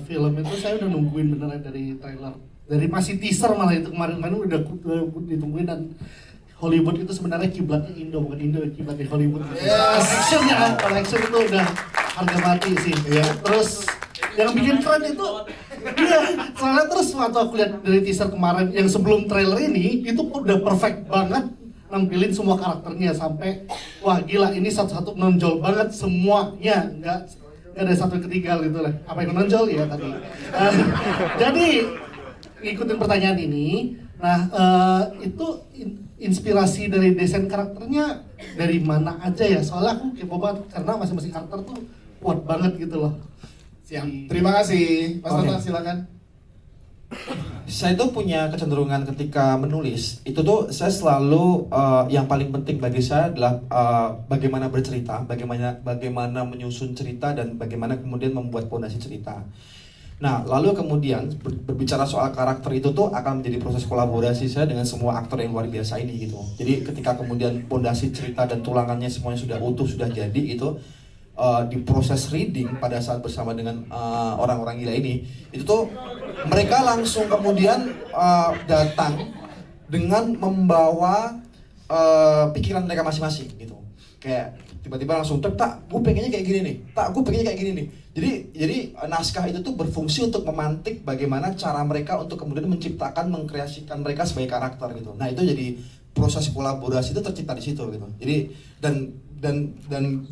Film itu saya udah nungguin beneran dari trailer, dari masih teaser malah itu kemarin-kemarin udah ditungguin. Dan Hollywood itu sebenarnya kiblatnya Indo, bukan Indo kiblatnya Hollywood. Yes. Actionnya, kalau action itu udah harga mati sih. Iya. Terus yang bikin keren itu, iya, soalnya terus waktu aku lihat dari teaser kemarin yang sebelum trailer ini, itu udah perfect banget nampilin semua karakternya sampai wah gila, ini satu-satu menonjol banget semuanya, nggak ada satu yang ketinggal gitu lah. Apa yang menonjol ya tadi. Jadi ngikutin pertanyaan ini, nah itu inspirasi dari desain karakternya dari mana aja ya? Soalnya aku kepo banget karena masing-masing karakter tuh kuat banget gitu loh. Siap. Terima kasih. Mas Oke. Tonton silakan. Saya tuh punya kecenderungan ketika menulis itu tuh saya selalu yang paling penting bagi saya adalah bagaimana bercerita, bagaimana menyusun cerita dan bagaimana kemudian membuat pondasi cerita. Nah, lalu kemudian berbicara soal karakter itu tuh akan menjadi proses kolaborasi saya dengan semua aktor yang luar biasa ini gitu. Jadi ketika kemudian pondasi cerita dan tulangannya semuanya sudah utuh, sudah jadi gitu, di proses reading pada saat bersama dengan orang-orang gila ini, itu tuh mereka langsung kemudian datang dengan membawa pikiran mereka masing-masing gitu. Kayak tiba-tiba langsung tak, gue pengennya kayak gini nih, gue pengennya kayak gini nih. Jadi naskah itu tuh berfungsi untuk memantik bagaimana cara mereka untuk kemudian menciptakan, mengkreasikan mereka sebagai karakter gitu. Nah itu jadi proses kolaborasi itu tercipta di situ gitu. Jadi dan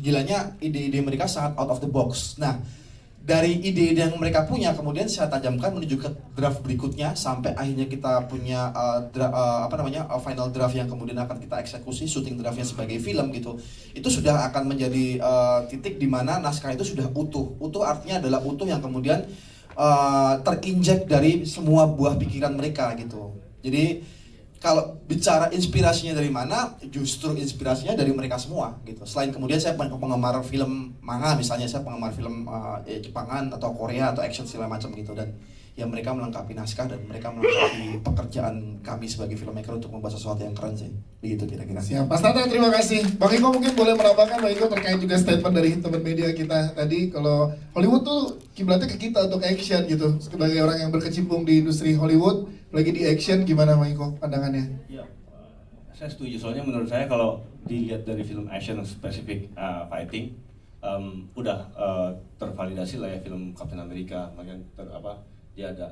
gilanya ide-ide mereka sangat out of the box. Nah dari ide-ide yang mereka punya kemudian saya tajamkan menuju ke draft berikutnya sampai akhirnya kita punya final draft yang kemudian akan kita eksekusi syuting draftnya sebagai film gitu. Itu sudah akan menjadi titik di mana naskah itu sudah utuh artinya adalah utuh yang kemudian terinjek dari semua buah pikiran mereka gitu. Jadi kalau bicara inspirasinya dari mana, justru inspirasinya dari mereka semua gitu. Selain kemudian saya penggemar film manga misalnya, saya penggemar film Jepangan atau Korea atau action segala macam gitu, dan ya mereka melengkapi naskah dan mereka melengkapi pekerjaan kami sebagai filmmaker untuk membuat sesuatu yang keren sih. Begitu kira-kira. Siap. Mas Tata terima kasih. Bang Iko mungkin boleh menambahkan Bang Iko terkait juga statement dari teman media kita tadi kalau Hollywood tuh kiblatnya ke kita untuk action gitu. Sebagai orang yang berkecimpung di industri Hollywood, lagi di action, gimana Bang Iko pandangannya? Iya, saya setuju. Soalnya menurut saya kalau dilihat dari film action spesifik fighting, udah tervalidasi lah ya film Captain America, makanya dia ada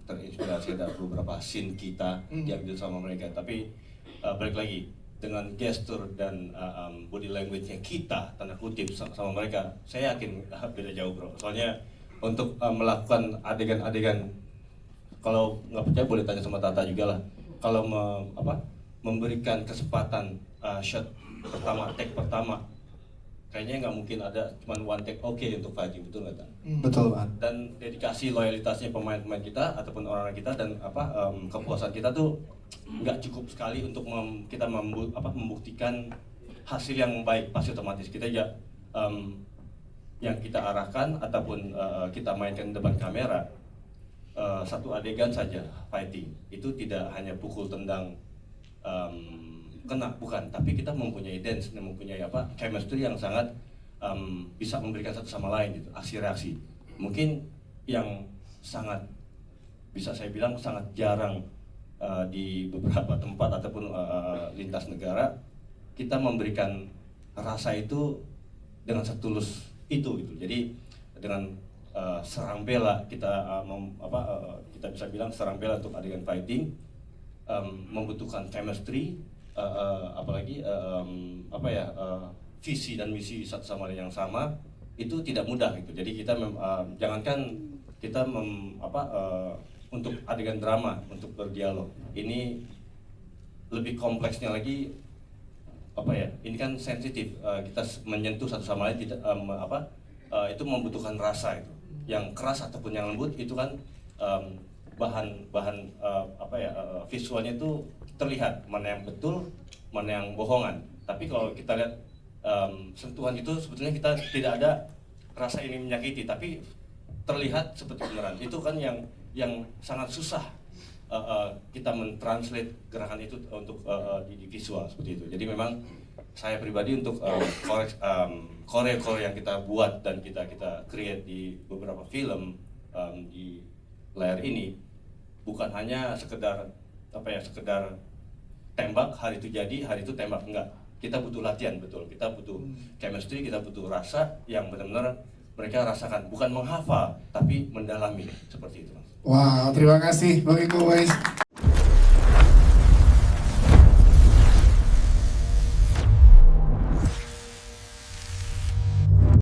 terinspirasi ada beberapa scene kita diambil sama mereka. Tapi balik lagi dengan gestur dan body language-nya kita tanda kutip sama mereka, saya yakin beda jauh bro. Soalnya untuk melakukan adegan-adegan, kalau nggak percaya boleh tanya sama Tata juga lah. Kalau memberikan kesempatan shot pertama, take pertama, kayaknya nggak mungkin ada cuman one take oke untuk fighting, betul nggak, Tan? Betul banget. Dan dedikasi loyalitasnya pemain-pemain kita ataupun orang-orang kita dan kepuasan kita tuh nggak cukup sekali untuk kita membuktikan hasil yang baik. Pasti otomatis kita ya yang kita arahkan ataupun kita mainkan depan kamera, satu adegan saja fighting itu tidak hanya pukul tendang kena, bukan, tapi kita mempunyai dance, mempunyai chemistry yang sangat bisa memberikan satu sama lain gitu, aksi reaksi. Mungkin yang sangat bisa saya bilang sangat jarang di beberapa tempat ataupun lintas negara kita memberikan rasa itu dengan setulus itu gitu. Jadi dengan serang bela kita kita bisa bilang serang bela untuk adegan fighting membutuhkan chemistry, apalagi visi dan misi satu sama lain yang sama, itu tidak mudah gitu. Jadi kita jangankan kita untuk adegan drama, untuk berdialog, ini lebih kompleksnya lagi ini kan sensitif, kita menyentuh satu sama lain tidak itu membutuhkan rasa itu yang keras ataupun yang lembut. Itu kan bahan visualnya itu terlihat mana yang betul, mana yang bohongan. Tapi kalau kita lihat sentuhan itu sebetulnya kita tidak ada rasa ini menyakiti, tapi terlihat seperti beneran. Itu kan yang sangat susah kita mentranslate gerakan itu untuk di visual seperti itu. Jadi memang saya pribadi untuk koreo yang kita buat dan kita create di beberapa film di layar ini bukan hanya sekedar sekedar tembak, hari itu jadi, hari itu tembak, enggak. Kita butuh latihan, betul. Kita butuh chemistry, kita butuh rasa yang benar-benar mereka rasakan, bukan menghafal tapi mendalami, seperti itu. Wow, terima kasih Bang Iko, guys.